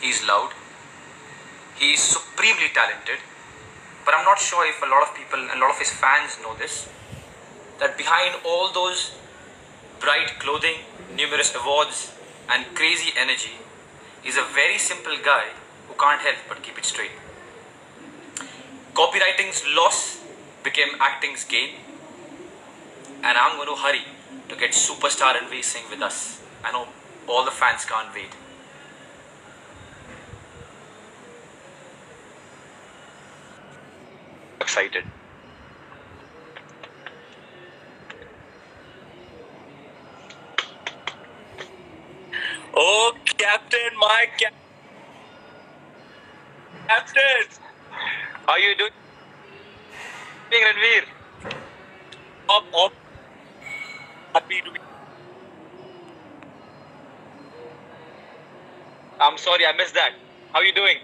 He's loud. He is supremely talented. But I'm not sure if a lot of people, a lot of his fans know this, that behind all those bright clothing, numerous awards, and crazy energy is a very simple guy who can't help but keep it straight. Copywriting's loss became acting's gain, and I'm going to hurry to get superstar Ranveer Singh with us. I know all the fans can't wait. Excited. Oh, Captain, my Captain! How are you doing, Ranveer? Up. Happy to be. I'm sorry, I missed that. How are you doing?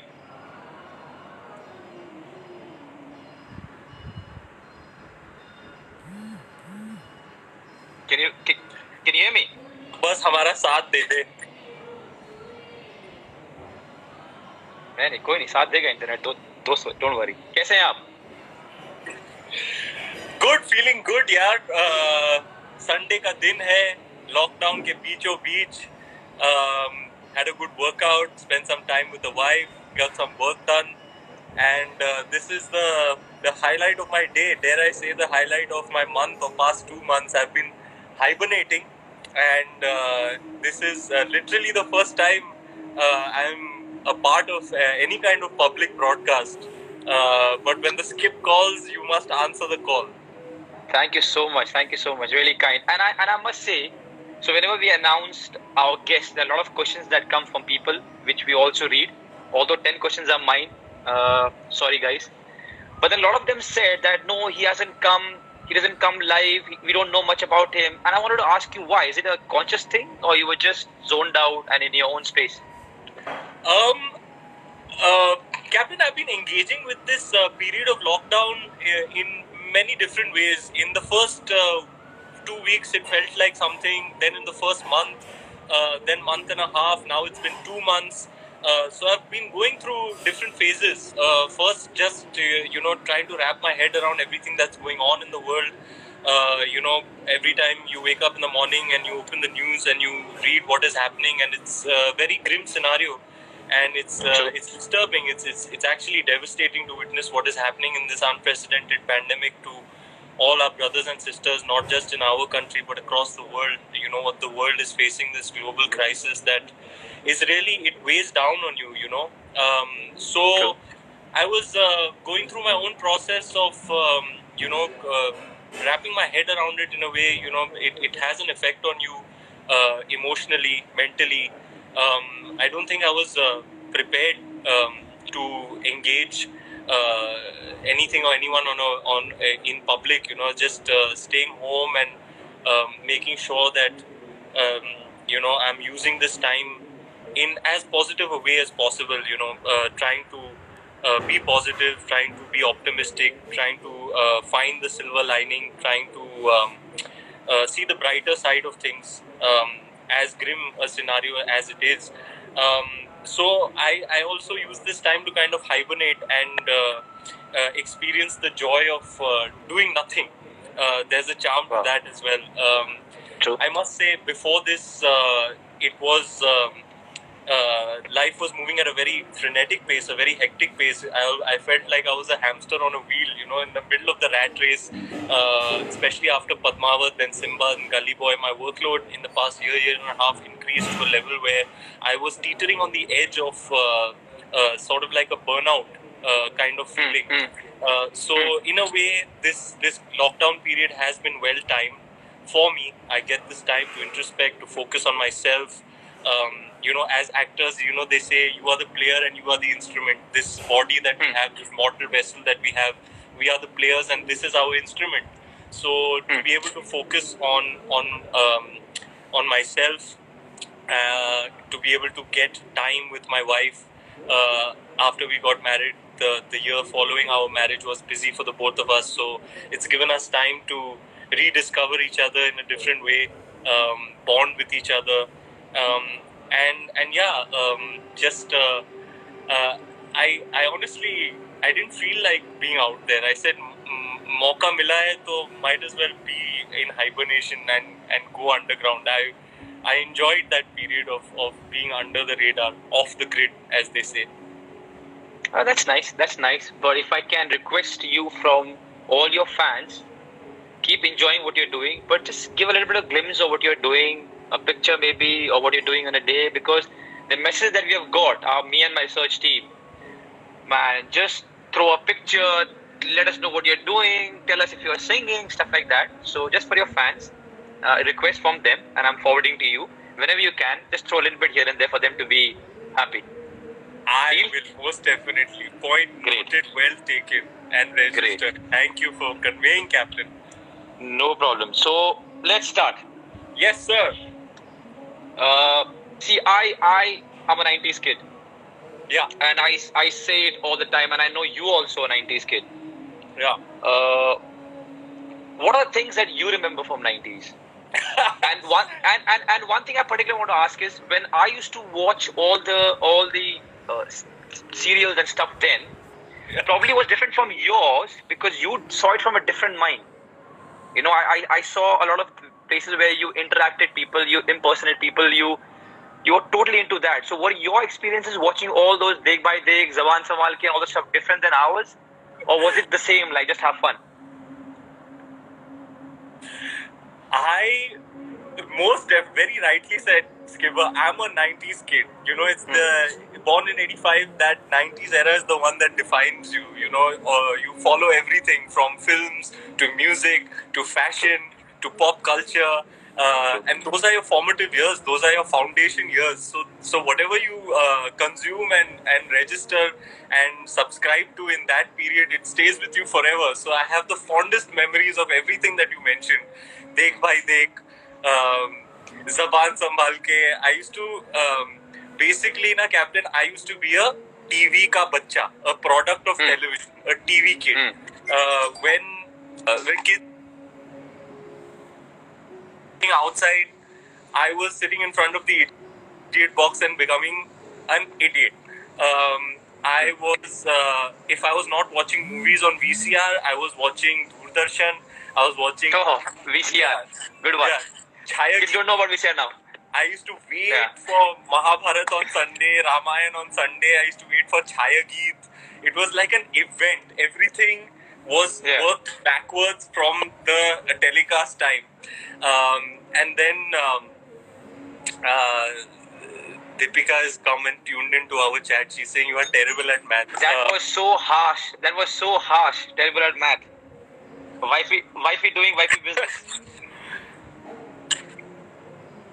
Can you hear me? बस हमारा साथ दे दे. नहीं कोई नहीं, साथ देगा internet. दोस्त don't worry. कैसे हैं आप? Good, feeling good यार. संडे का दिन है, लॉकडाउन के बीचों बीच. Had a good workout, spent some time with the wife, got some work done, and this is the highlight of my day. Dare I say the highlight of my month or past 2 months. I've been hibernating, and this is literally the first time I'm a part of any kind of public broadcast. But when the skip calls, you must answer the call. Thank you so much. Really kind. And I must say, so whenever we announced our guests, there are a lot of questions that come from people, which we also read. Although 10 questions are mine. Sorry guys. But then a lot of them said that no, he hasn't come. He doesn't come live. We don't know much about him. And I wanted to ask you why. Is it a conscious thing, or you were just zoned out and in your own space? Captain, I've been engaging with this period of lockdown in many different ways. In the first 2 weeks, it felt like something. Then in the first month, then month and a half. Now it's been 2 months. So I've been going through different phases. First, just trying to wrap my head around everything that's going on in the world. Every time you wake up in the morning and you open the news and you read what is happening, and it's a very grim scenario, and it's disturbing. It's actually devastating to witness what is happening in this unprecedented pandemic to all our brothers and sisters, not just in our country but across the world. What the world is facing, this global crisis that is really, it weighs down on you. So I was going through my own process of wrapping my head around it in a way. It has an effect on you emotionally, mentally. I don't think I was prepared to engage anything or anyone in public. Just staying home and making sure that I'm using this time in as positive a way as possible. Trying to be positive, trying to be optimistic, trying to find the silver lining, trying to see the brighter side of things, as grim a scenario as it is. So I also use this time to kind of hibernate and experience the joy of doing nothing. There's a charm to that as well. True. I must say, before this, it was life was moving at a very frenetic pace, a very hectic pace. I felt like I was a hamster on a wheel, in the middle of the rat race, especially after Padmavat, then Simba and Gully Boy. My workload in the past year and a half increased to a level where I was teetering on the edge of sort of like a burnout kind of feeling. So in a way, this lockdown period has been well timed for me. I get this time to introspect, to focus on myself. As actors, they say you are the player and you are the instrument. This body that we have, this mortal vessel that we have, we are the players and this is our instrument. So to be able to focus on myself, to be able to get time with my wife after we got married. The year following our marriage was busy for the both of us, so it's given us time to rediscover each other in a different way. bond with each other, and yeah, just I honestly I didn't feel like being out there. I said, "Mauka mila hai, to might as well be in hibernation and go underground." I enjoyed that period of being under the radar, off the grid, as they say. Oh, that's nice. That's nice. But if I can request you from all your fans, keep enjoying what you're doing, but just give a little bit of glimpse of what you're doing, a picture maybe, or what you're doing on a day, because the message that we have got, me and my search team, man, just throw a picture, let us know what you're doing, tell us if you're singing, stuff like that. So just for your fans, request from them, and I'm forwarding to you. Whenever you can, just throw a little bit here and there for them to be happy. I will most definitely. Point noted, well taken and registered. Great. Thank you for conveying, Captain. No problem. So let's start. Yes, sir. See, I'm a 90s kid. Yeah. And I say it all the time, and I know you also a 90s kid. Yeah. What are the things that you remember from 90s? and one thing I particularly want to ask is, when I used to watch all the serials and stuff then, it probably was different from yours because you saw it from a different mind. You know, I saw a lot of places where you interacted people, you impersonate people, you're totally into that. So were your experiences watching all those Deg by Deg, Zaban Samal Ke and all the stuff different than ours? Or was it the same, like just have fun? I very rightly said, Skipper, I'm a 90s kid. You know, it's the born in 85, that 90s era is the one that defines you. You know, you follow everything from films to music to fashion to pop culture. And those are your formative years. Those are your foundation years. So whatever you consume and register and subscribe to in that period, it stays with you forever. So I have the fondest memories of everything that you mentioned. Dek by Dek, Zaban Sambhal Ke. I used to, basically, na Captain, I used to be a TV ka bacha, a product of television, a TV kid. When kids outside, I was sitting in front of the idiot box and becoming an idiot. I was, if I was not watching movies on VCR, I was watching Doordarshan. I was watching VCR. Good one. Yeah. Kids don't know about VCR now. I used to wait for Mahabharat on Sunday, Ramayan on Sunday. I used to wait for Chhaya Geet. It was like an event. Everything was worked backwards from the telecast time. And then Deepika has come and tuned into our chat. She's saying you are terrible at math. That was so harsh. That was so harsh. Terrible at math. Wifey doing wifey business.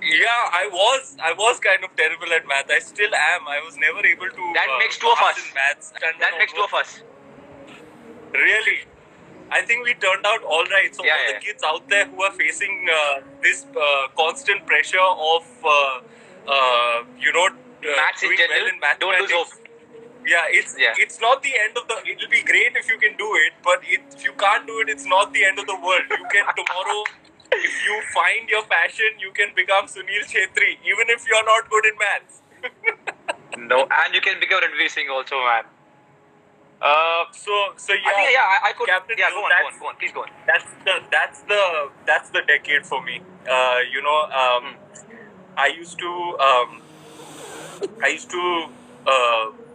Yeah, I was kind of terrible at math. I still am. I was never able to. That makes two of us. Maths. That makes two of us. Really? I think we turned out all right. So all the kids out there who are facing this constant pressure of maths in general, don't lose hope. Yeah, it's not the end of the. It'll be great if you can do it, but if you can't do it, it's not the end of the world. You can tomorrow. If you find your passion, you can become Sunil Chhetri, even if you're not good in maths. No, and you can become Ranveer Singh also, man. So yeah. I think, I could. Captain, yeah, go on. Please go on. That's the decade for me. I used to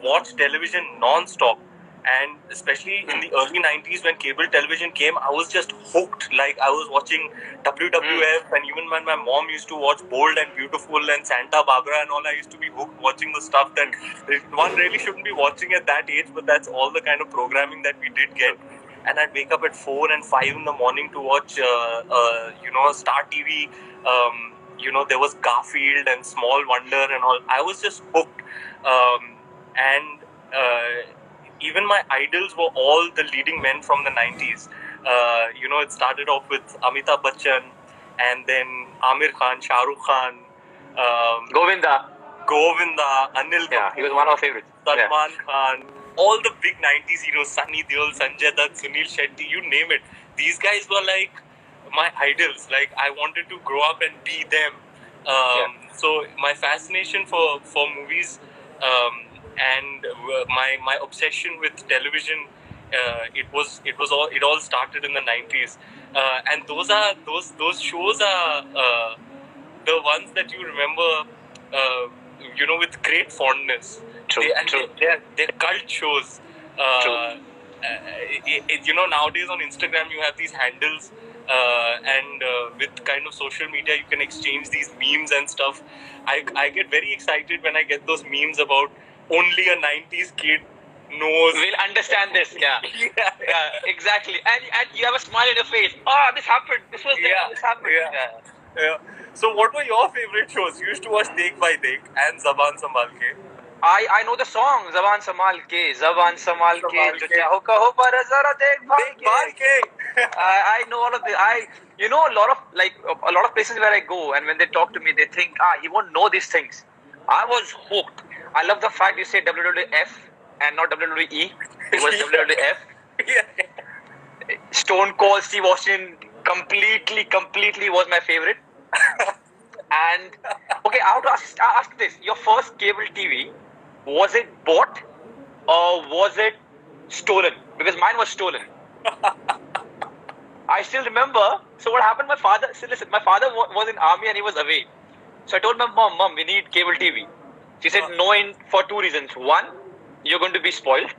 watch television non-stop. And especially in the early 90s when cable television came, I was just hooked. Like I was watching WWF and even when my mom used to watch Bold and Beautiful and Santa Barbara and all, I used to be hooked watching the stuff that one really shouldn't be watching at that age, but that's all the kind of programming that we did get. And I'd wake up at 4 and 5 in the morning to watch, Star TV. There was Garfield and Small Wonder and all. I was just hooked. Even my idols were all the leading men from the 90s. It started off with Amitabh Bachchan and then Amir Khan, Shah Rukh Khan, Govinda, Anil Kapoor. Yeah, he was one of our favorites. Salman Khan, all the big 90s heroes, Sunny Deol, Sanjay Dutt, Sunil Shetty, you name it. These guys were like my idols. Like I wanted to grow up and be them. So my fascination for movies and my obsession with television, it all started in the 90s, and those shows are the ones that you remember, with great fondness. True, true. They're cult shows. Nowadays on Instagram you have these handles, and with kind of social media you can exchange these memes and stuff. I get very excited when I get those memes about only a 90s kid knows. Will understand this, yeah. Exactly. And you have a smile on your face. Oh, this happened. This was there. This happened. Yeah. So what were your favorite shows? You used to watch Dekh by Dekh and Zaban Sambhal Ke. I know the song Zaban Samal Ke, Zaban Samal Ke, jo chaho kaho par zara dekh ke. I know all of this. A lot of places where I go, and when they talk to me, they think, he won't know these things. I was hooked. I love the fact you say WWF and not WWE. It was WWF. Stone Cold Steve Austin completely was my favorite. And okay, I have to ask this: your first cable TV, was it bought or was it stolen? Because mine was stolen. I still remember. So what happened? My father was in army and he was away. So I told my mom, we need cable TV. She said no for two reasons. One, you're going to be spoiled,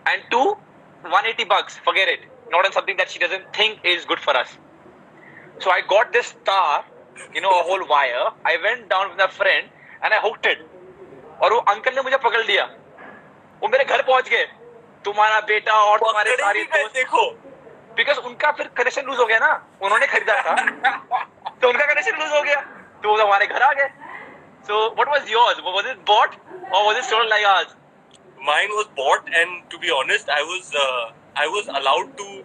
and two, $180. Forget it. Not on something that she doesn't think is good for us. So I got this star, a whole wire. I went down with a friend and I hooked it. और वो uncle ने मुझे पकड़ लिया. वो मेरे घर पहुंच गए. तुम्हारा बेटा और तुम्हारे सारे दोस्त देखो. Because उनका फिर कनेक्शन लूज हो गया ना. उन्होंने खरीदा था. तो उनका कनेक्शन लूज हो गया. तो वो हमारे घर आ गए. So what was yours? Was it bought or was it stolen like ours? Mine was bought, and to be honest, I was allowed to.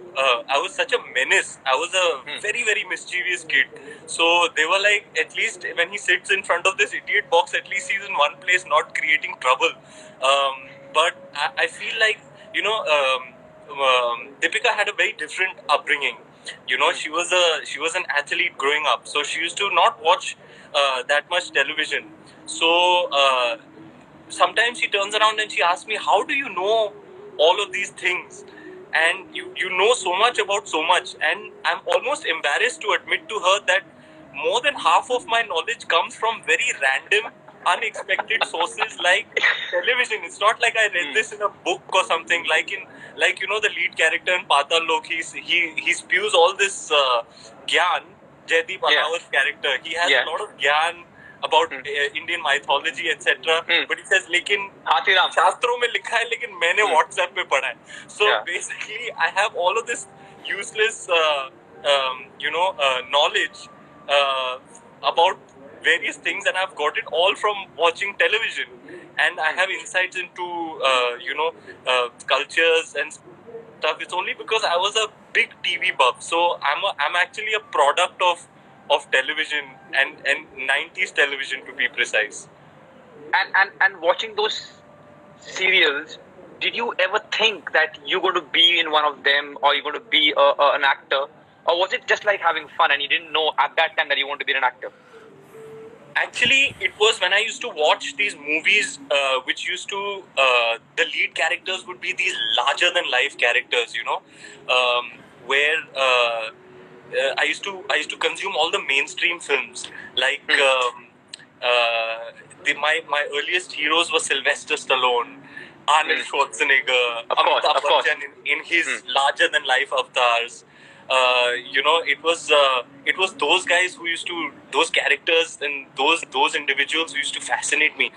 I was such a menace. I was a very, very mischievous kid. So they were like, at least when he sits in front of this idiot box, at least he's in one place, not creating trouble. But I feel like, Deepika had a very different upbringing. She was an athlete growing up, so she used to not watch that much television. So sometimes she turns around and she asks me, how do you know all of these things? And you know so much about so much, and I'm almost embarrassed to admit to her that more than half of my knowledge comes from very random, unexpected sources like television. It's not like I read this in a book or something. Like the lead character in Patal Lok, he spews all this gyan. Jaideep Ahawar's character, he has a lot of gyan about Indian mythology, etc. But he says, लेकिन शास्त्रों में लिखा है, लेकिन मैंने WhatsApp पे पढ़ा है. So basically, I have all of this useless, knowledge about various things, and I've got it all from watching television. And I have insights into, cultures and stuff. It's only because I was a big TV buff. So I'm actually a product of television and 90s television, to be precise. And watching those serials, did you ever think that you're going to be in one of them, or you're going to be an actor, or was it just like having fun and you didn't know at that time that you wanted to be an actor? Actually, it was when I used to watch these movies, which used to the lead characters would be these larger than life characters, where I used to consume all the mainstream films. Like my earliest heroes were Sylvester Stallone, Arnold Schwarzenegger, Amitabh Bachchan in his larger than life avatars. It was those guys those characters and those individuals who used to fascinate me.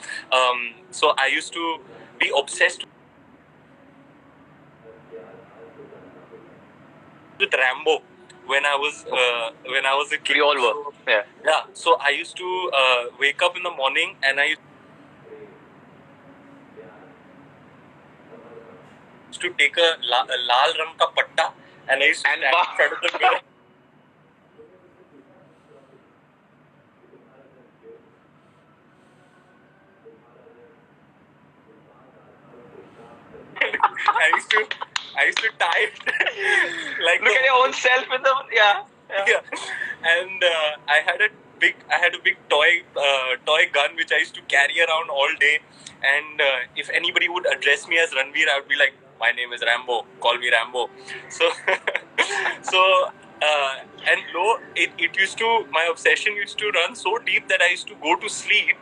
So I used to be obsessed with Rambo when I was a kid. We all were. Yeah. So I used to wake up in the morning and I used to take a lal rang ka patta and I used to stand in front of the mirror. I used to tie it like look at your own self in the Yeah. And I had a big toy gun which I used to carry around all day. And if anybody would address me as Ranveer, I would be like, "My name is Rambo. Call me Rambo." So, so and lo, it used to my obsession used to run so deep that I used to go to sleep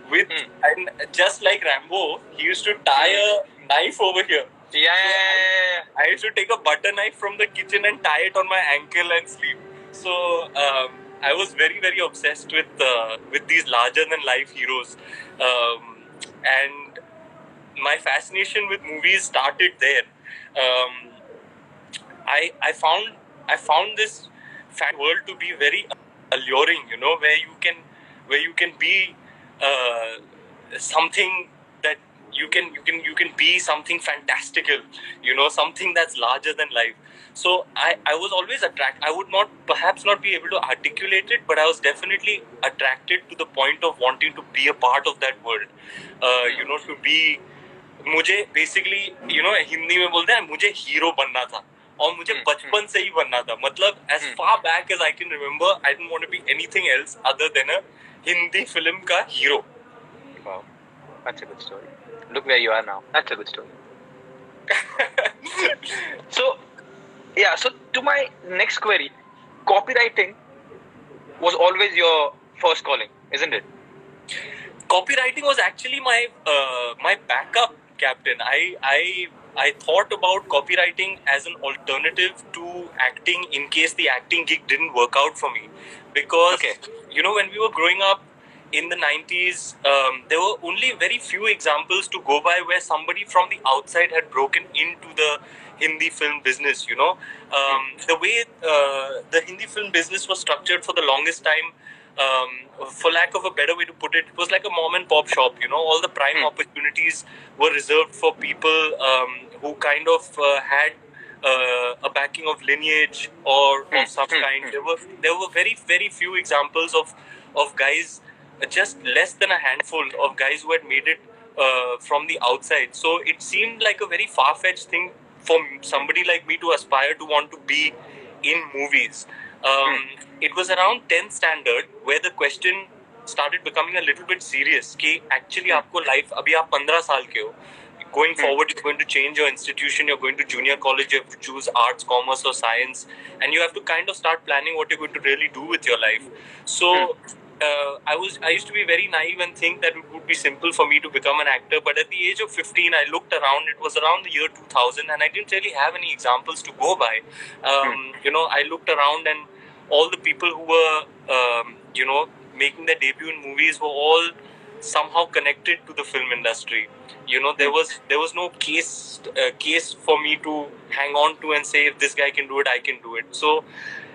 with and just like Rambo, he used to tie a knife over here. Yeah. I used to take a butter knife from the kitchen and tie it on my ankle and sleep. So I was very, very obsessed with these larger than life heroes, and my fascination with movies started there. Um, I found this world to be very alluring. You know, where you can be something that you can be something fantastical. You know, something that's larger than life. So I was always attracted. I would not perhaps not be able to articulate it, but I was definitely attracted to the point of wanting to be a part of that world. You know, to be मुझे basically you know Hindi में बोलते हैं मुझे hero बनना था और मुझे बचपन से ही बनना था मतलब as far back as I can remember I didn't want to be anything else other than a Hindi film का hero. Wow, that's a good story. Look where you are now. That's a good story. So, yeah. So to my next query, copywriting was always your first calling, isn't it? Copywriting was actually my backup, Captain. I thought about copywriting as an alternative to acting in case the acting gig didn't work out for me, because you know when we were growing up in the 90s, there were only very few examples to go by where somebody from the outside had broken into the Hindi film business. You know, the way the Hindi film business was structured for the longest time. For lack of a better way to put it, it was like a mom and pop shop. You know, all the prime opportunities were reserved for people who kind of had a backing of lineage or of some kind. There were very few examples of guys, just less than a handful of guys who had made it from the outside. So it seemed like a very far-fetched thing for somebody like me to aspire to want to be in movies. It was around 10th standard where the question started becoming a little bit serious कि actually आपको life अभी आप 15 साल के हो, going forward you're going to change your institution, you're going to junior college, you have to choose arts, commerce or science, and you have to kind of start planning what you're going to really do with your life. So I used to be very naive and think that it would be simple for me to become an actor, but at the age of 15 I looked around. It was around the year 2000 and I didn't really have any examples to go by. You know, I looked around and all the people who were you know, making their debut in movies were all somehow connected to the film industry. You know, there was no case for me to hang on to and say if this guy can do it, I can do it. So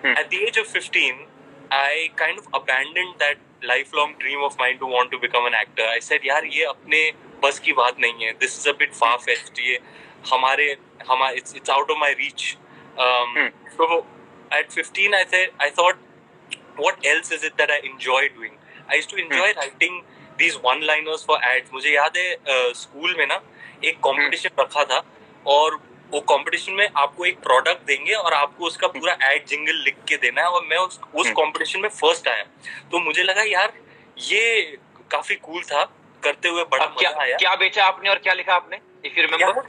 at the age of 15 I kind of abandoned that lifelong dream of mine to want to become an actor. I said, यार ये अपने बस की बात नहीं है. This is a bit far-fetched. ये हमारे it's out of my reach. So at 15 I thought, what else is it that I enjoy doing? I used to enjoy writing these one-liners for ads. मुझे याद है school में ना एक competition रखा था और वो कंपटीशन में आपको एक प्रोडक्ट देंगे और आपको उसका पूरा एड जिंगल लिख के देना है और मैं उस कंपटीशन में फर्स्ट आया. तो मुझे लगा यार ये काफी कूल था, करते हुए बड़ा मजा आया. क्या बेचा आपने और क्या लिखा आपने, इफ यू रिमेंबर?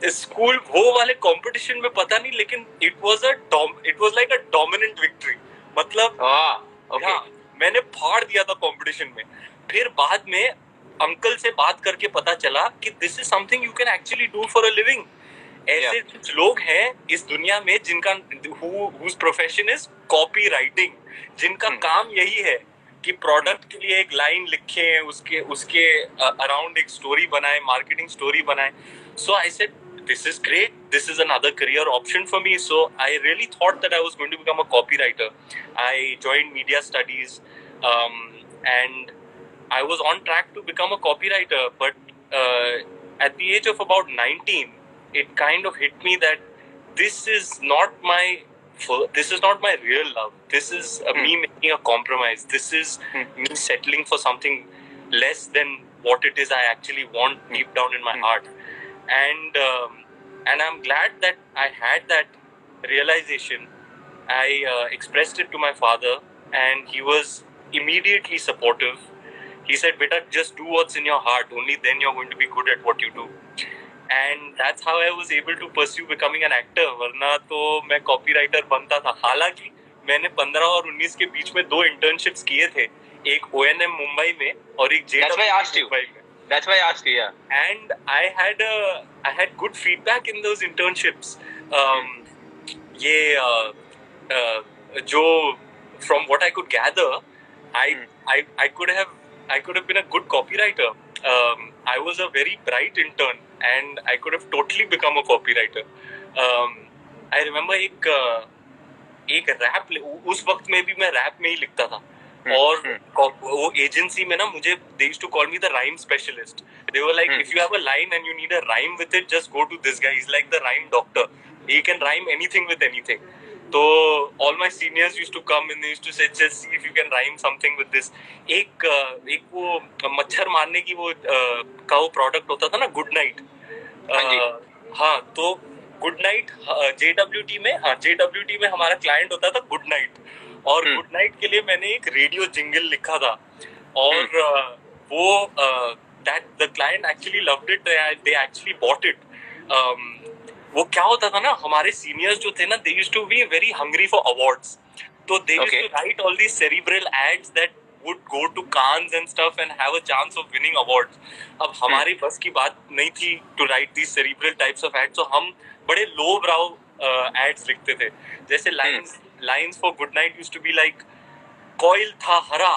स्कूल वो वाले कंपटीशन में पता नहीं, लेकिन it was like a dominant victory. मतलब मैंने फाड़ दिया था कंपटीशन में. फिर बाद में अंकल से बात करके पता चला कि this is something you can actually do for a living. ऐसे कुछ लोग हैं इस दुनिया में जिनका whose profession is copy writing, जिनका काम यही है कि प्रोडक्ट के लिए एक लाइन लिखे, उसके अराउंड एक स्टोरी बनाए, मार्केटिंग स्टोरी बनाए. So I said this is great, this is another career option for me. So I really thought that I was going to become a copywriter. I joined media studies and I was on track to become a copywriter, but at the age of about 19 it kind of hit me that this is not my real love. This is me making a compromise. This is me settling for something less than what it is I actually want deep down in my heart. And I'm glad that I had that realization I expressed it to my father, and he was immediately supportive. He said, "Beta, just do what's in your heart. Only then you're going to be good at what you do." And that's how I was able to pursue becoming an actor. वरना तो मैं copywriter बनता था. हालांकि मैंने 15 और 19 के बीच में 2 internships किए थे. एक O&M मुंबई में और एक JW मुंबई में. That's why I asked you. Yeah. And I had good feedback in those internships. जो from what I could gather, I could have been a good copywriter. I was a very bright intern, and I could have totally become a copywriter. I remember एक rap उस वक्त में भी मैं rap में ही लिखता था. और वो एजेंसी में ना मुझे they used to call me the rhyme specialist. They were like, if you have a line and you need a rhyme with it, just go to this guy. He's like the rhyme doctor. He can rhyme anything with anything. So all my seniors used to come and they used to say, just see if you can rhyme something with this. एक वो मच्छर मारने की वो का वो product होता था ना, गुड नाइट. हाँ, तो गुड नाइट JWT में हमारा क्लाइंट होता था गुड नाइट. और गुड नाइट के लिए मैंने एक रेडियो जिंगल लिखा था. और वो that the client actually loved it. They actually bought it. वो क्या होता था ना, हमारे सीनियर्स जो थे ना, they used to be very hungry for awards. So they used to write all these cerebral ads that would go to Cannes and stuff and have a chance of winning awards. अब हमारी बस की बात नहीं थी to write these cerebral types of ads, so हम बड़े low brow ads लिखते थे. जैसे lines for good night used to be like, कोयल था हरा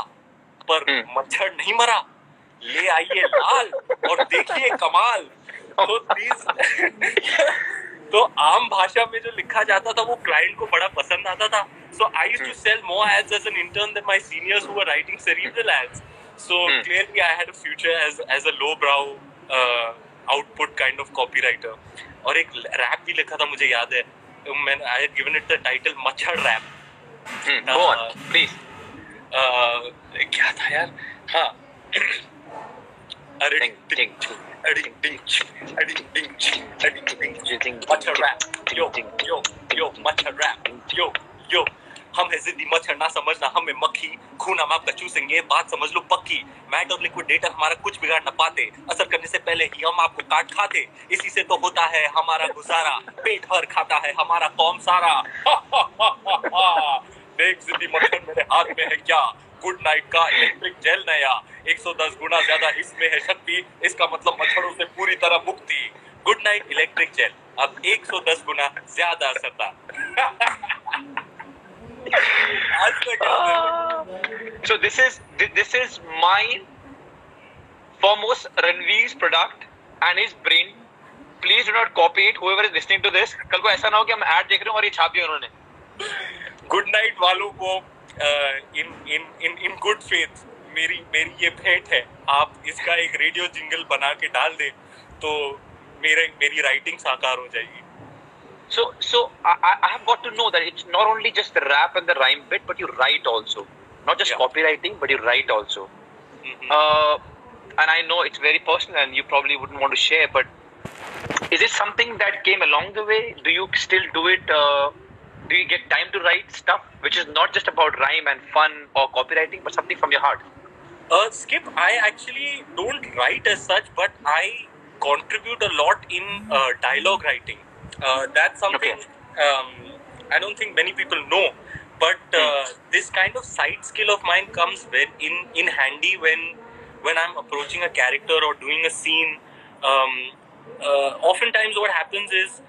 पर मच्छर नहीं मरा, ले आइए लाल और देखिए कमाल. तो आम भाषा में जो लिखा जाता था वो क्लाइंट को बड़ा पसंद आता था. So I used to sell more ads as an intern than my seniors who were writing cerebral ads. So clearly I had a future as a lowbrow output kind of copywriter. और एक rap भी लिखा था, मुझे याद है. I had given it the title मच्छर rap. Go on, please. क्या था यार? हाँ. मच्छर रैप. यो मच्छर रैप. यो हम है जिद्दी मच्छर ना समझना हमें मक्खी, खून हम आपका चूसेंगे, बात समझ लो पक्की. मैट और लिक्विडेटर हमारा कुछ बिगाड़ न पाते, असर करने से पहले ही हम आपको काट खाते. इसी से तो होता है हमारा गुजारा, पेट भर खाता है हमारा कौम सारा. देख जिद्दी मच्छर मेरे हाथ में है क्या, गुड नाइट का इलेक्ट्रिक जेल नया, 110 गुना ज्यादा इसमें है शक्ति, इसका मतलब मच्छरों से पूरी तरह मुक्ति. गुड नाइट इलेक्ट्रिक जेल अब 110 गुना ज्यादा असरदार. So this is my foremost Ranveer's product and his brain. Please do not copy it. Whoever is listening to this, कल को ऐसा ना हो कि हम ad देख रहे हो और ये छाप दिया उन्होंने. गुड नाइट वालों को in good faith मेरी ये भेंट है. आप इसका एक रेडियो जिंगल बना के डाल दे तो मेरी राइटिंग साकार हो जाएगी. So I have got to know that it's not only just the rap and the rhyme bit, but you write also. Not just copywriting, but you write also. And I know it's very personal and you probably wouldn't want to share, but is it something that came along the way? Do you still do it? Do you get time to write stuff which is not just about rhyme and fun or copywriting, but something from your heart? Skip, I actually don't write as such, but I contribute a lot in dialogue writing. That's something I don't think many people know, but this kind of side skill of mine comes in handy when I'm approaching a character or doing a scene. Oftentimes what happens is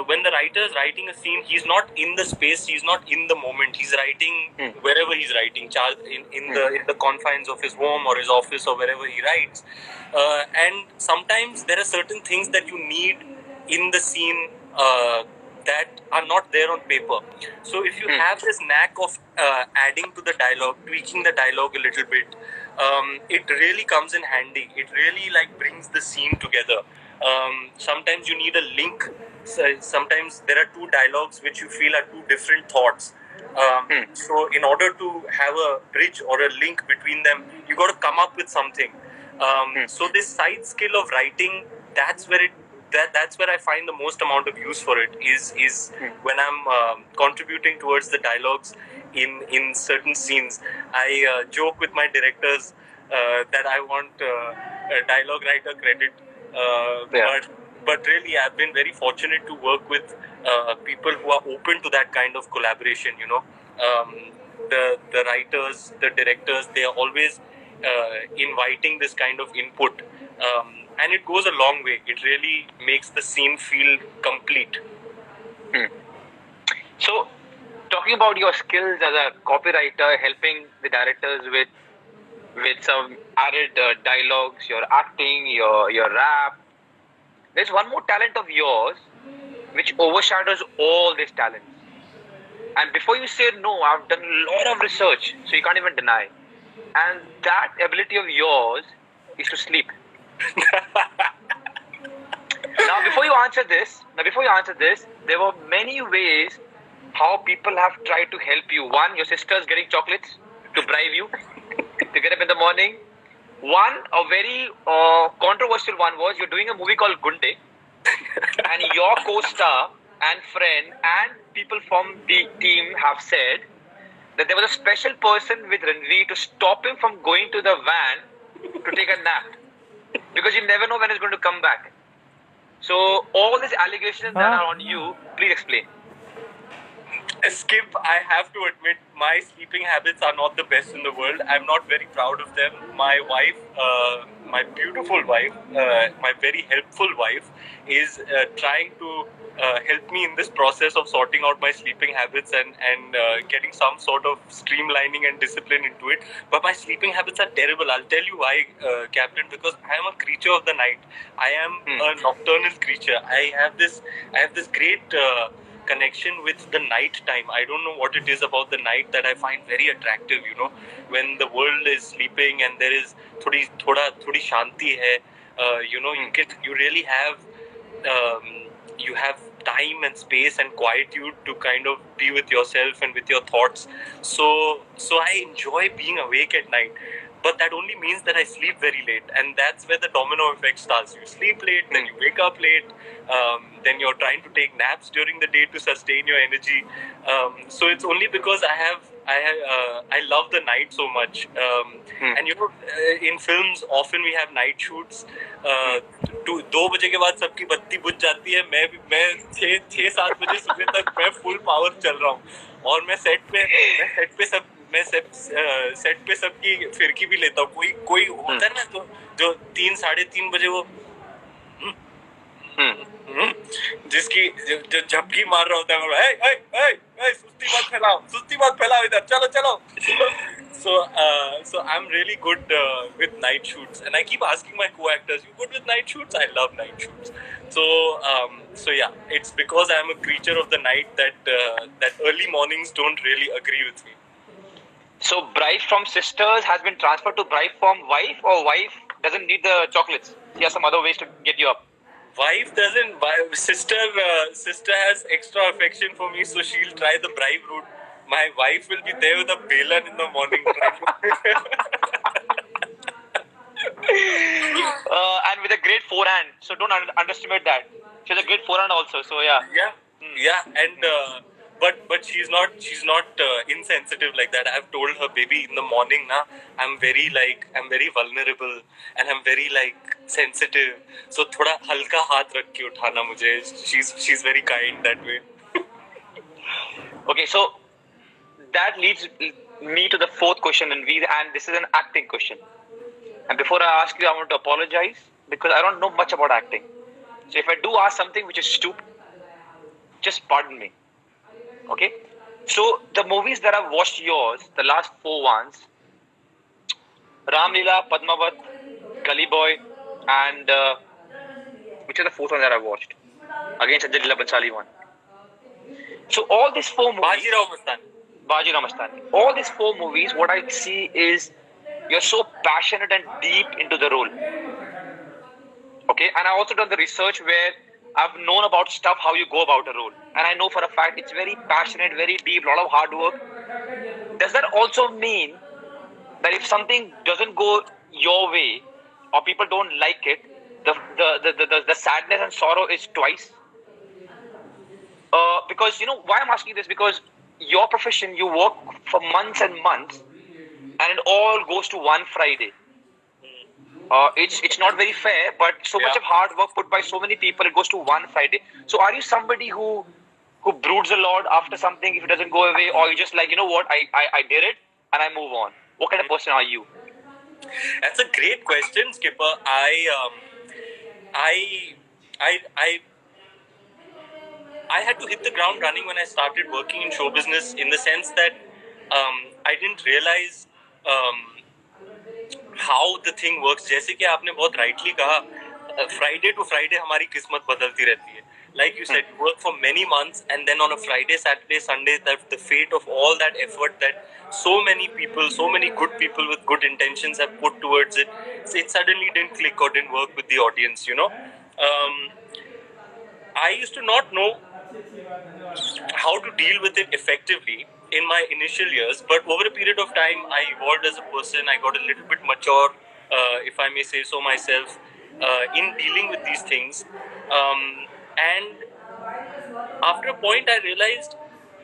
when the writer is writing a scene, he's not in the space, he's not in the moment, he's writing wherever he's writing, in the confines of his home or his office or wherever he writes. And sometimes there are certain things that you need in the scene that are not there on paper. So if you have this knack of adding to the dialogue, tweaking the dialogue a little bit, it really comes in handy. It really brings the scene together. Sometimes you need a link. Sometimes there are two dialogues which you feel are two different thoughts. So in order to have a bridge or a link between them, you got to come up with something. So this side skill of writing, that's where it that's where I find the most amount of use for it is when I'm contributing towards the dialogues in certain scenes. I joke with my directors that I want a dialogue writer credit, but really I've been very fortunate to work with people who are open to that kind of collaboration. The writers, the directors, they are always inviting this kind of input, and it goes a long way. It really makes the scene feel complete. So, talking about your skills as a copywriter, helping the directors with some added dialogues, your acting, your rap. There's one more talent of yours which overshadows all these talents. And before you say no, I've done a lot of research, so you can't even deny. And that ability of yours is to sleep. Now, before you answer this, there were many ways how people have tried to help you. One, your sister's getting chocolates to bribe you to get up in the morning. One, a very controversial one was you're doing a movie called Gunde, and your co-star and friend and people from the team have said that there was a special person with Ranveer to stop him from going to the van to take a nap because you never know when he's going to come back. So all these allegations that are on you, please explain. Skip, I have to admit, my sleeping habits are not the best in the world. I'm not very proud of them. My wife, my beautiful wife, my very helpful wife, is trying to help me in this process of sorting out my sleeping habits and getting some sort of streamlining and discipline into it. But my sleeping habits are terrible. I'll tell you why, Captain, because I am a creature of the night. I am a nocturnal creature. I have this great connection with the night time. I don't know what it is about the night that I find very attractive, when the world is sleeping and there is thodi shanti hai, you really have you have time and space and quietude to kind of be with yourself and with your thoughts. So I enjoy being awake at night. But that only means that I sleep very late, and that's where the domino effect starts. You sleep late, then you wake up late, then you're trying to take naps during the day to sustain your energy. So it's only because I love the night so much. And in films, often we have night shoots. 2 बजे के बाद सबकी बत्ती बुझ जाती है. मैं 6-7 बजे सुबह तक मैं फुल पावर चल रहा हूँ, और मैं सेट पे सबकी फिरकी भी लेता हूँ. कोई होता है ना जो 3-3:30 बजे वो जिसकी जो झपकी मार रहा होता है, सुस्ती मत फैलाओ इधर, चलो. So I'm really good with night shoots, and I keep asking my co-actors, "You good with night shoots?" I love night shoots. So yeah, it's because I'm a creature of the night that early mornings don't really agree with me. So bribe from sisters has been transferred to bribe from wife, or wife doesn't need the chocolates? She has some other ways to get you up. Wife doesn't. Sister has extra affection for me, so she'll try the bribe route. My wife will be there with a balan in the morning. And with a great forehand, so don't underestimate that. She has a great forehand also. So yeah. And but she's not insensitive like that. I've told her, baby, in the morning na, I'm very vulnerable and I'm very sensitive. So thoda halka haath rakh ke uthana mujhe. She's very kind that way. Okay, so that leads me to the fourth question, and this is an acting question. And before I ask you, I want to apologize because I don't know much about acting. So if I do ask something which is stupid, just pardon me. Okay? So the movies that I've watched yours, the last 4 ones, Ram Leela, Padmavat, Gully Boy, and which is the 4th one that I watched? Again, Sanjay Leela Bhansali one. So all these 4 movies... Bajirao Mastani. All these 4 movies, what I see is you're so passionate and deep into the role. Okay? And I also done the research where I've known about stuff, how you go about a role. And I know for a fact it's very passionate, very deep, a lot of hard work. Does that also mean that if something doesn't go your way or people don't like it, the sadness and sorrow is twice. Because why I'm asking this, because your profession, you work for months and months, and it all goes to one Friday. It's not very fair, but so much of hard work put by so many people, it goes to one Friday. So are you somebody who broods a lot after something if it doesn't go away, or you just like, what, I did it and I move on? What kind of person are you? That's a great question, Skipper. I I I had to hit the ground running when I started working in show business, in the sense that I didn't realize how the thing works. जैसे कि आपने बहुत rightly कहा, Friday to Friday हमारी किस्मत बदलती रहती है. Like you said, you work for many months, and then on a Friday, Saturday, Sunday, the fate of all that effort that so many people, so many good people with good intentions have put towards it, it suddenly didn't click or didn't work with the audience. I used to not know how to deal with it effectively in my initial years, but over a period of time, I evolved as a person. I got a little bit mature, if I may say so myself, in dealing with these things. And after a point, I realized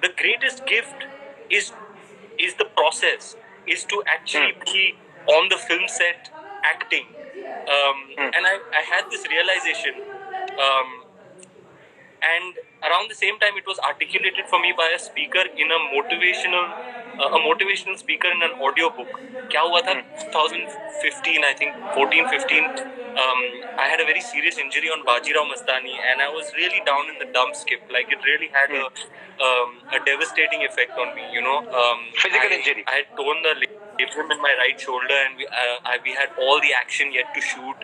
the greatest gift is the process, is to actually be on the film set acting. And I had this realization. And around the same time, it was articulated for me by a speaker in a motivational speaker in an audio book. क्या हुआ था 2015, I think 14, 15. I had a very serious injury on Bajirao Mastani, and I was really down in the dumps, Skip. Like, it really had a devastating effect on me. Physical injury. I had torn the labrum in my right shoulder, and we had all the action yet to shoot,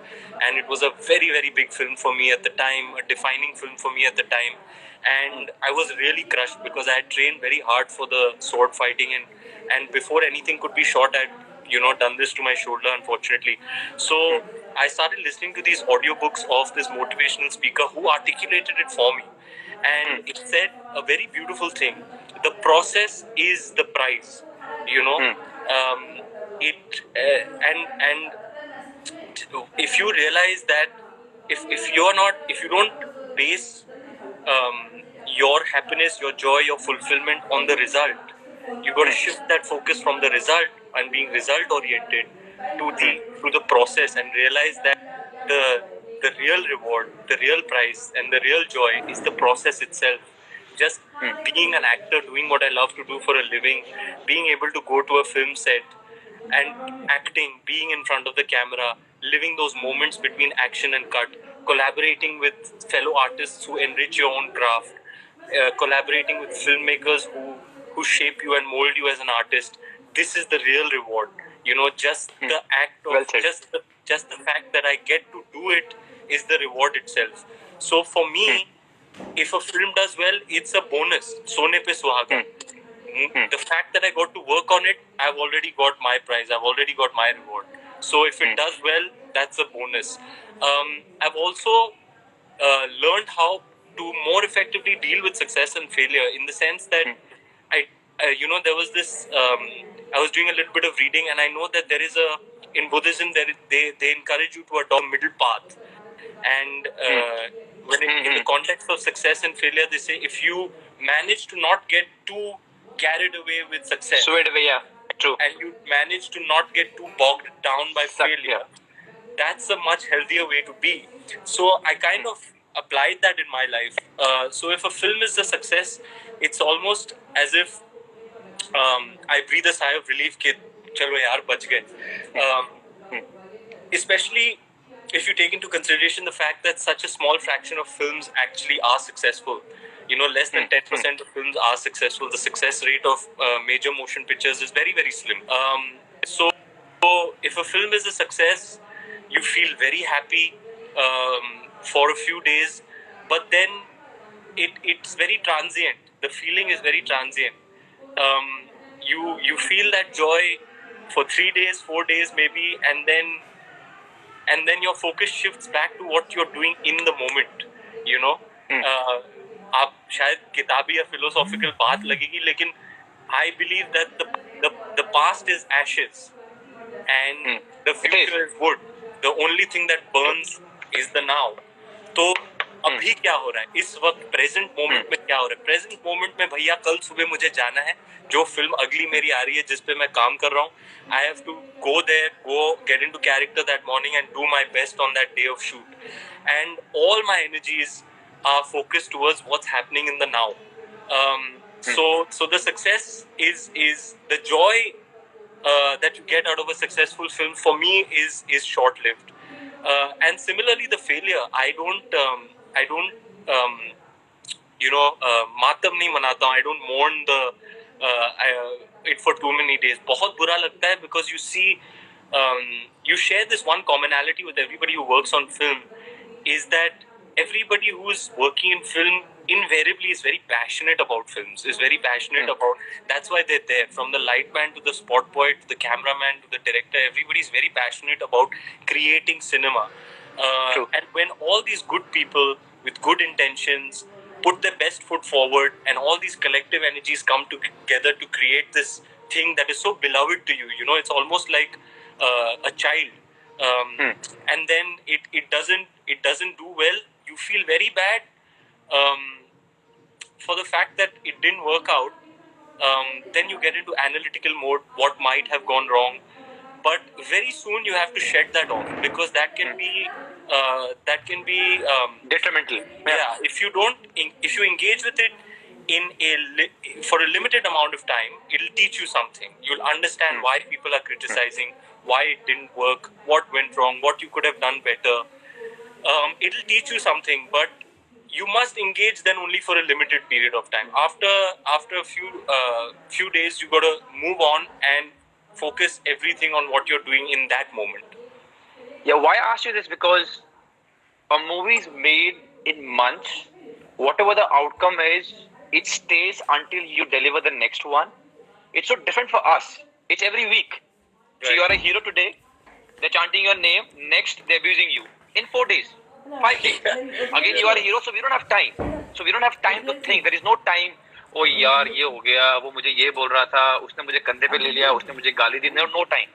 and it was a very, very big film for me at the time, a defining film for me at the time. And I was really crushed because I had trained very hard for the sword fighting, and before anything could be shot, I'd done this to my shoulder, unfortunately. So I started listening to these audiobooks of this motivational speaker who articulated it for me, and it said a very beautiful thing: the process is the prize. It and if you realize that if you don't base your happiness, your joy, your fulfillment on the result, you got to shift that focus from the result and being result oriented to the process, and realize that the real reward, the real prize, and the real joy is the process itself. Just being an actor, doing what I love to do for a living, being able to go to a film set and acting, being in front of the camera, living those moments between action and cut, collaborating with fellow artists who enrich your own craft, collaborating with filmmakers who shape you and mold you as an artist. This is the real reward. Just the act of just the fact that I get to do it is the reward itself. So for me, if a film does well, it's a bonus. Sone pe suhaga. The fact that I got to work on it, I've already got my prize. I've already got my reward. So if it does well, that's a bonus. I've also learned how to more effectively deal with success and failure, in the sense that there was this. I was doing a little bit of reading, and I know that there is in Buddhism they encourage you to adopt a middle path. And in the context of success and failure, they say if you manage to not get too carried away with success, Swayed away, yeah, true, and you manage to not get too bogged down by failure, that's a much healthier way to be. So I kind of applied that in my life. So if a film is a success, it's almost as if I breathe a sigh of relief कि चलो यार बच गए. Especially if you take into consideration the fact that such a small fraction of films actually are successful. Less than 10% of films are successful. The success rate of major motion pictures is very, very slim. So if a film is a success, you feel very happy for a few days, but then it's very transient. The feeling is very transient. You feel that joy for 3 days, 4 days maybe, and then your focus shifts back to what you're doing in the moment. आप शायद किताबी या philosophical बात लगेगी, लेकिन I believe that the past is ashes and the future is wood. The only thing that burns is the now. तो अभी क्या हो रहा है इस वक्त प्रेजेंट मोमेंट में क्या हो रहा है प्रेजेंट मोमेंट में भैया कल सुबह मुझे जाना है जो फिल्म अगली मेरी आ रही है जिस पे मैं काम कर रहा हूँ I have to go there go get into character that morning and do my best on that day of shoot and all my energies are focused towards what's happening in the now. So the success is the joy that you get out of a successful film for me is short lived. And similarly, the failure I don't मातम नहीं मनाता हूँ. I don't mourn it for too many days. बहुत बुरा लगता है because you see you share this one commonality with everybody who works on film is that everybody who's working in film invariably is very passionate about films, is very passionate about, that's why they're there, from the light man to the spot boy to the cameraman to the director, everybody's very passionate about creating cinema. And when all these good people with good intentions put their best foot forward and all these collective energies come together to create this thing that is so beloved to you, you know, it's almost like a child. And then it doesn't do well, you feel very bad for the fact that it didn't work out. Then you get into analytical mode, what might have gone wrong, but very soon you have to shed that off because that can be detrimental. Yeah, if you engage with it for a limited amount of time, it'll teach you something. You'll understand why people are criticizing, why it didn't work, what went wrong, what you could have done better. It'll teach you something, but you must engage then only for a limited period of time. After a few days, you got to move on and focus everything on what you're doing in that moment. Yeah, why I ask you this? Because a movie is made in months. Whatever the outcome is, it stays until you deliver the next one. It's so different for us. It's every week. Right. So you are a hero today. They're chanting your name. Next, they're abusing you. In 4 days, 5 days. Again, you are a hero, so we don't have time. So we don't have time to think. There is no time. Oh यार ये हो गया, वो मुझे ये बोल रहा था, उसने मुझे कंधे पे ले लिया, उसने मुझे गाली दी. No time.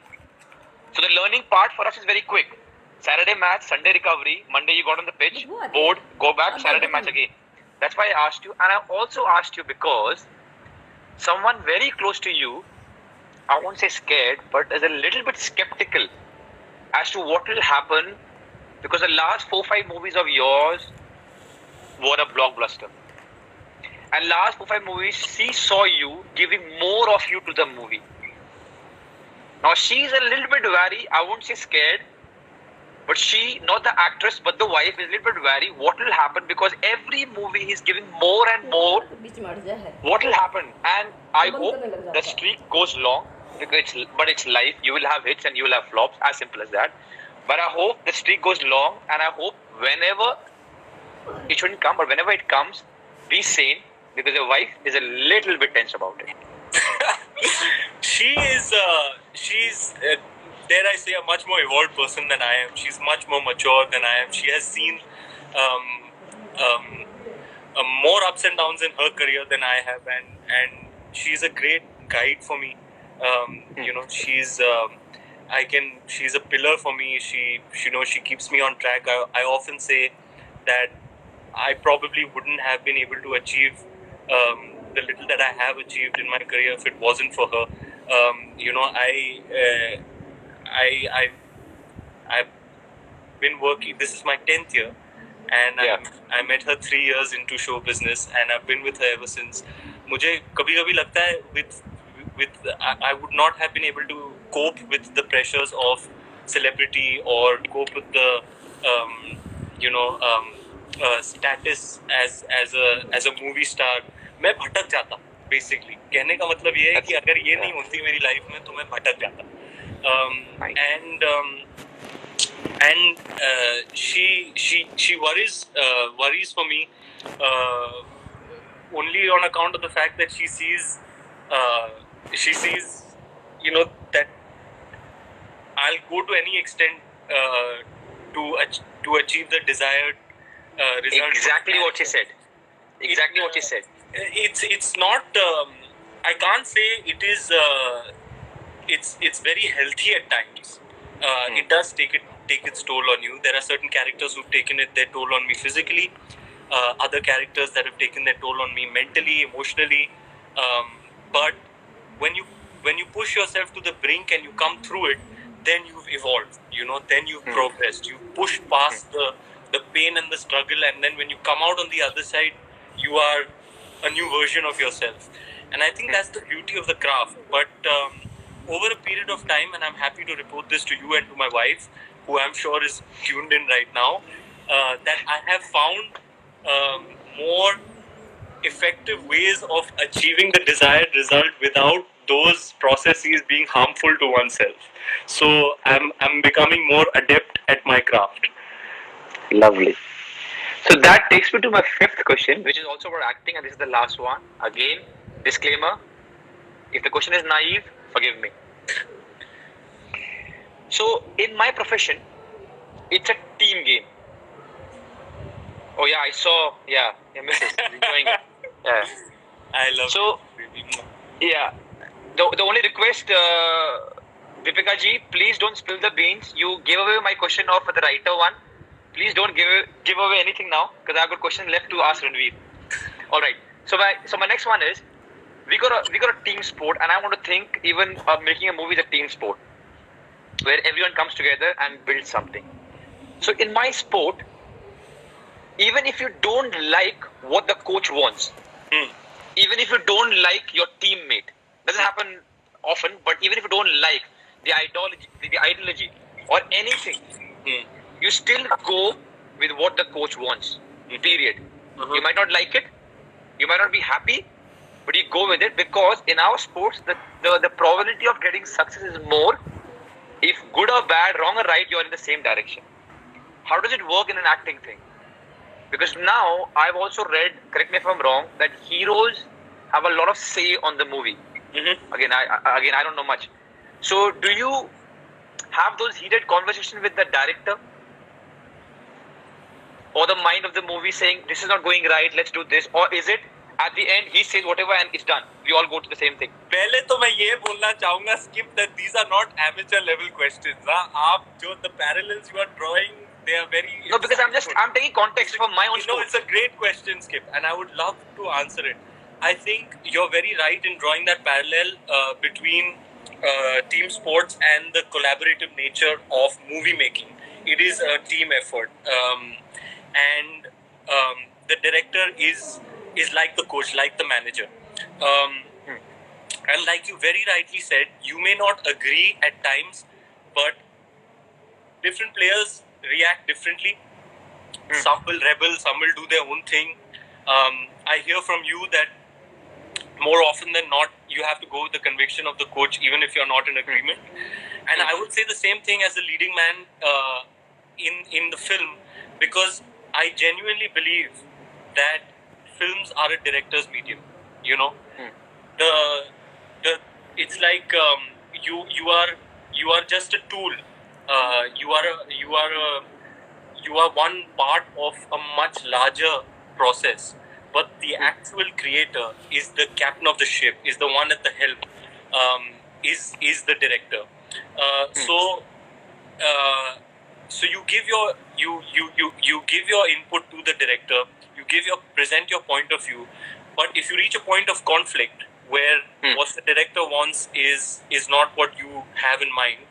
So the learning part for us is very quick. Saturday match, Sunday recovery, Monday you got on the pitch, bored, go back, Saturday match again. That's why I asked you, and I also asked you because someone very close to you, I won't say scared, but is a little bit skeptical as to what will happen because the last 4-5 movies of yours were a blockbuster. And last 4-5 movies, she saw you giving more of you to the movie. Now she's a little bit wary, I won't say scared, but she, not the actress, but the wife is a little bit wary. What will happen? Because every movie is giving more and more. What will happen? And I hope the streak goes long, because it's life. You will have hits and you will have flops, as simple as that. But I hope the streak goes long, and I hope whenever it shouldn't come, but whenever it comes, be sane, because your wife is a little bit tense about it. She's dare I say, a much more evolved person than I am. She's much more mature than I am. She has seen more ups and downs in her career than I have, and she's a great guide for me. You know, she's a pillar for me. She keeps me on track. I often say that I probably wouldn't have been able to achieve the little that I have achieved in my career if it wasn't for her. You know, I've been working. This is my 10th year, and I met her 3 years into show business, and I've been with her ever since. मुझे कभी-कभी लगता है I would not have been able to cope with the pressures of celebrity or cope with the status as a movie star. मैं भटक जाता basically. कहने का मतलब ये है कि अगर ये नहीं होती मेरी लाइफ में तो मैं भटक जाता. And she worries for me only on account of the fact that she sees that I'll go to any extent to achieve the desired result. Exactly what she said. Exactly what she said. It's not. I can't say it is. It's very healthy at times. It does take take its toll on you. There are certain characters who've taken their toll on me physically, other characters that have taken their toll on me mentally, emotionally. But when you push yourself to the brink and you come through it, then you've evolved. Then you've progressed. You've pushed past the pain and the struggle, and then when you come out on the other side, you are a new version of yourself. And I think that's the beauty of the craft. But over a period of time, and I'm happy to report this to you and to my wife, who I'm sure is tuned in right now, that I have found more effective ways of achieving the desired result without those processes being harmful to oneself. So I'm becoming more adept at my craft. Lovely. So that takes me to my fifth question, which is also about acting, and this is the last one. Again, disclaimer: if the question is naive, forgive me. So, in my profession, it's a team game. Oh yeah, I saw. Yeah, Mrs. enjoying it. Yeah. I love So, it. yeah. The only request, Deepika ji, please don't spill the beans. You gave away my question of the writer one. Please don't give away anything now, because I've got question left to ask Ranveer. All right. So my next one is, we got a team sport, and I want to think even making a movie is a team sport, where everyone comes together and builds something. So in my sport, even if you don't like what the coach wants, even if you don't like your teammate, doesn't happen often, but even if you don't like the ideology or anything, you still go with what the coach wants. Period. You might not like it, you might not be happy, but you go with it, because in our sports, the probability of getting success is more if good or bad, wrong or right, you're in the same direction. How does it work in an acting thing? Because now I've also read, correct me if I'm wrong, that heroes have a lot of say on the movie. Again, I don't know much. So do you have those heated conversations with the director or the mind of the movie saying this is not going right, let's do this, or is it at the end he says whatever and it's done, we all go to the same thing? पहले तो मैं ये बोलना चाहूँगा, skip that these are not amateur level questions. आप जो the parallels you are drawing, they are very... No, because I'm taking context from my own sport. It's a great question, Skip, and I would love to answer it. I think you're very right in drawing that parallel between team sports and the collaborative nature of movie making. It is a team effort, and the director is like the coach, like the manager. And like you very rightly said, you may not agree at times, but different players react differently. Some will rebel, some will do their own thing. I hear from you that more often than not, you have to go with the conviction of the coach, even if you're not in agreement. And I would say the same thing as the leading man in the film, because I genuinely believe that films are a director's medium. It's like you are just a tool. You are one part of a much larger process, but the actual creator is the captain of the ship, is the one at the helm, is the director. So you give your input to the director, you present your point of view, but if you reach a point of conflict where what the director wants is not what you have in mind,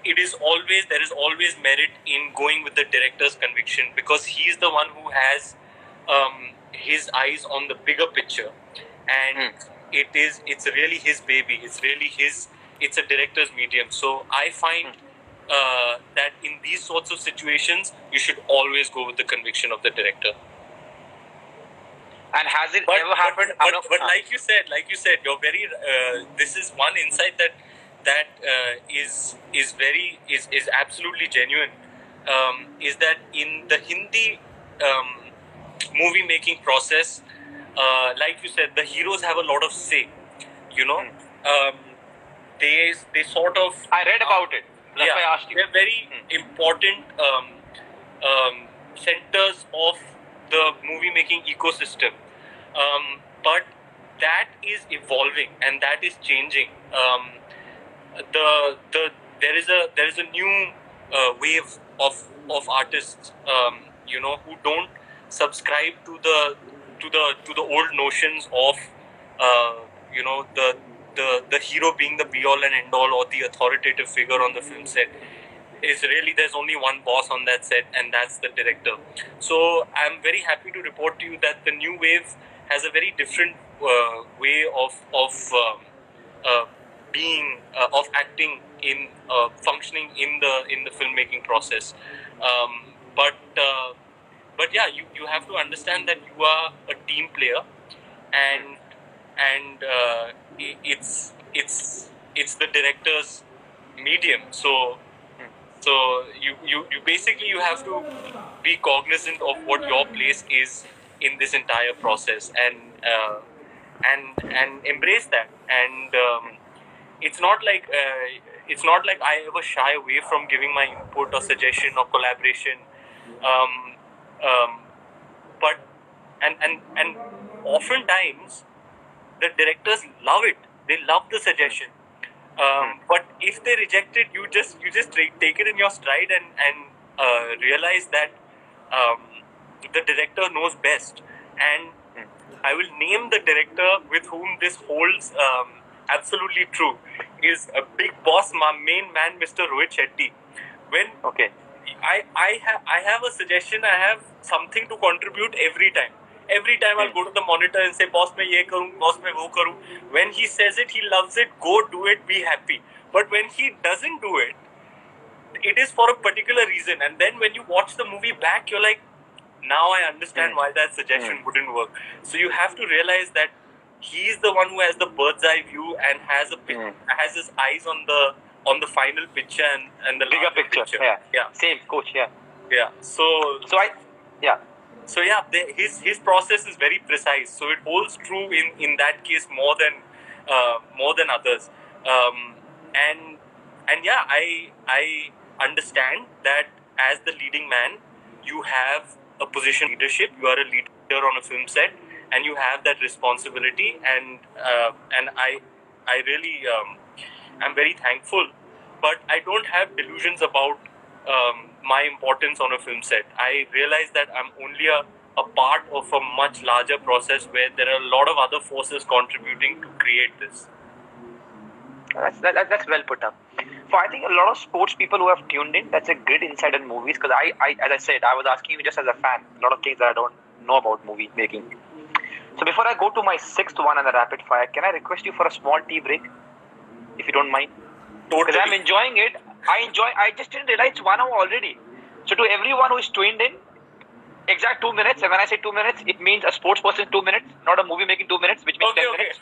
there is always merit in going with the director's conviction, because he is the one who has his eyes on the bigger picture, and it's really his baby. It's a director's medium. So I find that in these sorts of situations, you should always go with the conviction of the director. And has it ever happened? But like you said, you're very. This is one insight that is absolutely genuine. Is that in the Hindi movie making process, like you said, the heroes have a lot of say. They sort of. I read about it. That's why I asked you. They're very important centers of the movie making ecosystem, but that is evolving and that is changing. There is a new wave of artists, who don't subscribe to the old notions of uh, the hero being the be all and end all, or the authoritative figure on the film set. Is really, there's only one boss on that set, and that's the director. So I'm very happy to report to you that the new wave has a very different way of being of acting in functioning in the filmmaking process. But yeah, you have to understand that you are a team player, and it's the director's medium. So you basically, you have to be cognizant of what your place is in this entire process, and embrace that. And it's not like I ever shy away from giving my input or suggestion or collaboration. Um, um, but and oftentimes the directors love it. They love the suggestion. But if they reject it, you just take it in your stride, and realize that um, the director knows best. And I will name the director with whom this holds absolutely true. Is a big boss, my main man, Mr. Rohit Shetty. When Okay. I have a suggestion, I have something to contribute every time. Every time I'll go to the monitor and say, boss, मैं ये करूँ, boss, मैं वो करूँ. When he says it, he loves it. Go do it, be happy. But when he doesn't do it, it is for a particular reason. And then when you watch the movie back, you're like, now I understand why that suggestion wouldn't work. So you have to realize that he's the one who has the bird's eye view and has his eyes on the final picture and the Bigger picture. Yeah. Same, coach. Yeah. Yeah. So yeah, his process is very precise. So it holds true in that case more than others. And yeah, I understand that as the leading man, you have a position of leadership. You are a leader on a film set, and you have that responsibility. And I really am very thankful, but I don't have delusions about my importance on a film set. I realize that I'm only a part of a much larger process where there are a lot of other forces contributing to create this. That's well put up. For I think a lot of sports people who have tuned in, that's a great insight on movies. Because I, as I said, I was asking you just as a fan. A lot of things that I don't know about movie making. So before I go to my sixth one and the rapid fire, can I request you for a small tea break, if you don't mind? Totally. Because I'm enjoying it. I just didn't realize it's 1 hour already. So to everyone who is tuned in, exact 2 minutes. And when I say 2 minutes, it means a sports person 2 minutes, not a movie making 2 minutes, which means 10 minutes.